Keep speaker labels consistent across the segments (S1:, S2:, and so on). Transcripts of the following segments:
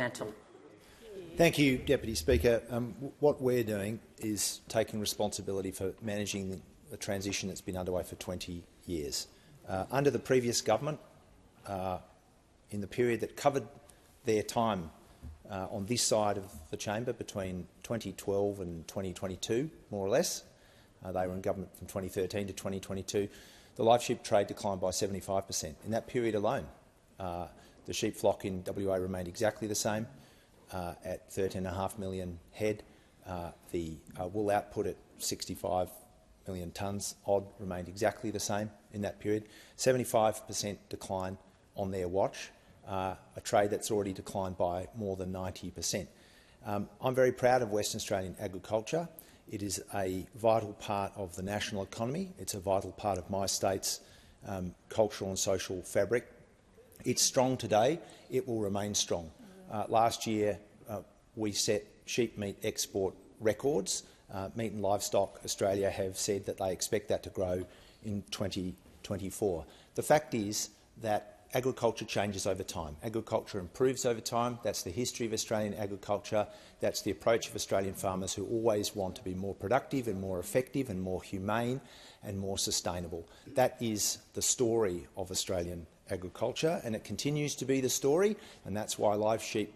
S1: Mantle.
S2: Thank you, Deputy Speaker. What we're doing is taking responsibility for managing the transition that's been underway for 20 years. Under the previous government, in the period that covered their time on this side of the chamber between 2012 and 2022, more or less, they were in government from 2013 to 2022, the live sheep trade declined by 75%. In that period alone, the sheep flock in WA remained exactly the same at 13.5 million head. The wool output at 65 million tonnes odd remained exactly the same in that period. 75% decline on their watch, a trade that's already declined by more than 90%. I'm very proud of Western Australian agriculture. It is a vital part of the national economy. It's a vital part of my state's cultural and social fabric. It's strong today. It will remain strong. Last year, we set sheep meat export records. Meat and Livestock Australia have said that they expect that to grow in 2024. The fact is that agriculture changes over time. Agriculture improves over time. That's the history of Australian agriculture. That's the approach of Australian farmers who always want to be more productive and more effective and more humane and more sustainable. That is the story of Australian agriculture, and it continues to be the story, and that's why live sheep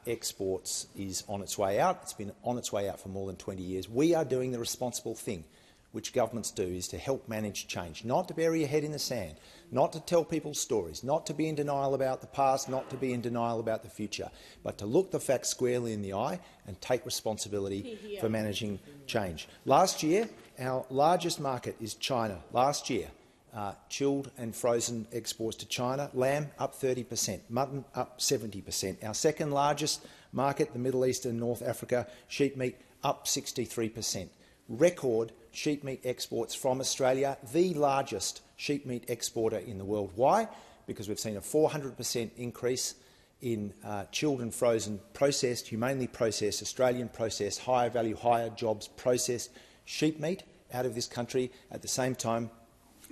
S2: exports is on its way out. It's been on its way out for more than 20 years. We are doing the responsible thing, which governments do, is to help manage change, not to bury your head in the sand, not to tell people stories, not to be in denial about the past, not to be in denial about the future, but to look the facts squarely in the eye and take responsibility for managing change. Last year, our largest market is China. Last year, chilled and frozen exports to China, lamb up 30%, mutton up 70%. Our second largest market, the Middle East and North Africa, sheep meat up 63%. Record sheep meat exports from Australia, the largest sheep meat exporter in the world. Why? Because we've seen a 400% increase in chilled and frozen processed, humanely processed, Australian processed, higher value, higher jobs processed sheep meat out of this country at the same time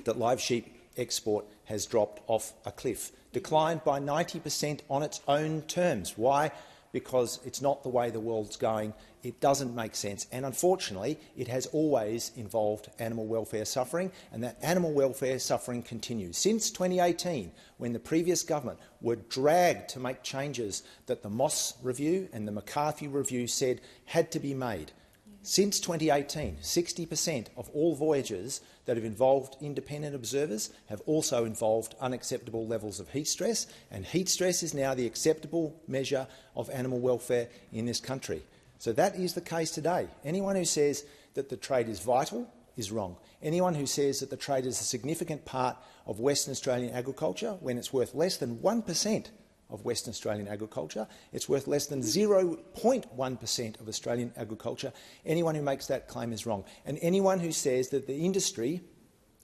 S2: that live sheep export has dropped off a cliff, declined by 90% on its own terms. Why? Because it's not the way the world's going. It doesn't make sense. And unfortunately, it has always involved animal welfare suffering, and that animal welfare suffering continues. Since 2018, when the previous government were dragged to make changes that the Moss Review and the McCarthy Review said had to be made, since 2018, 60% of all voyages that have involved independent observers have also involved unacceptable levels of heat stress, and heat stress is now the acceptable measure of animal welfare in this country. So that is the case today. Anyone who says that the trade is vital is wrong. Anyone who says that the trade is a significant part of Western Australian agriculture, when it's worth less than 1% of Western Australian agriculture, it's worth less than 0.1% of Australian agriculture. Anyone who makes that claim is wrong. And anyone who says that the industry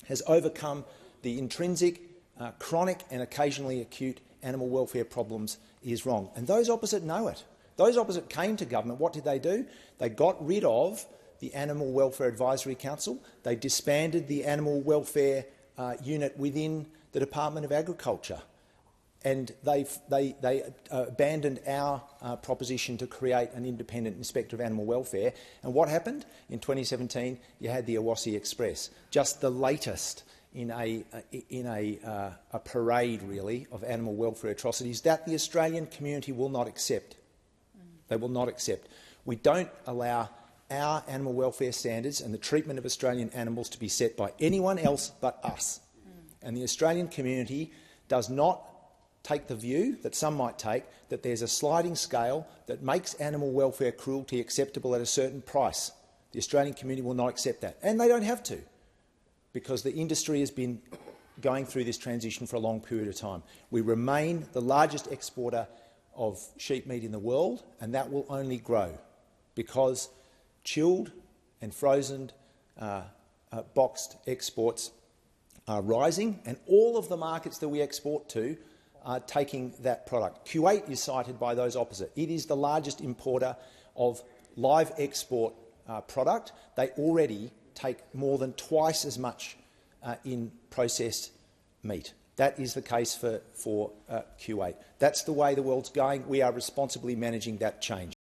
S2: has overcome the intrinsic, chronic and occasionally acute animal welfare problems is wrong. And those opposite know it. Those opposite came to government. What did they do? They got rid of the Animal Welfare Advisory Council. They disbanded the Animal Welfare Unit within the Department of Agriculture. And they abandoned our proposition to create an independent inspector of animal welfare. And what happened? In 2017, you had the Awassi Express, just the latest in a parade, really, of animal welfare atrocities that the Australian community will not accept. They will not accept. We don't allow our animal welfare standards and the treatment of Australian animals to be set by anyone else but us. And the Australian community does not take the view that some might take, that there's a sliding scale that makes animal welfare cruelty acceptable at a certain price. The Australian community will not accept that, and they don't have to, because the industry has been going through this transition for a long period of time. We remain the largest exporter of sheep meat in the world, and that will only grow, because chilled and frozen boxed exports are rising, and all of the markets that we export to are taking that product. Kuwait is cited by those opposite. It is the largest importer of live export product. They already take more than twice as much in processed meat. That is the case for Q8. That's the way the world's going. We are responsibly managing that change.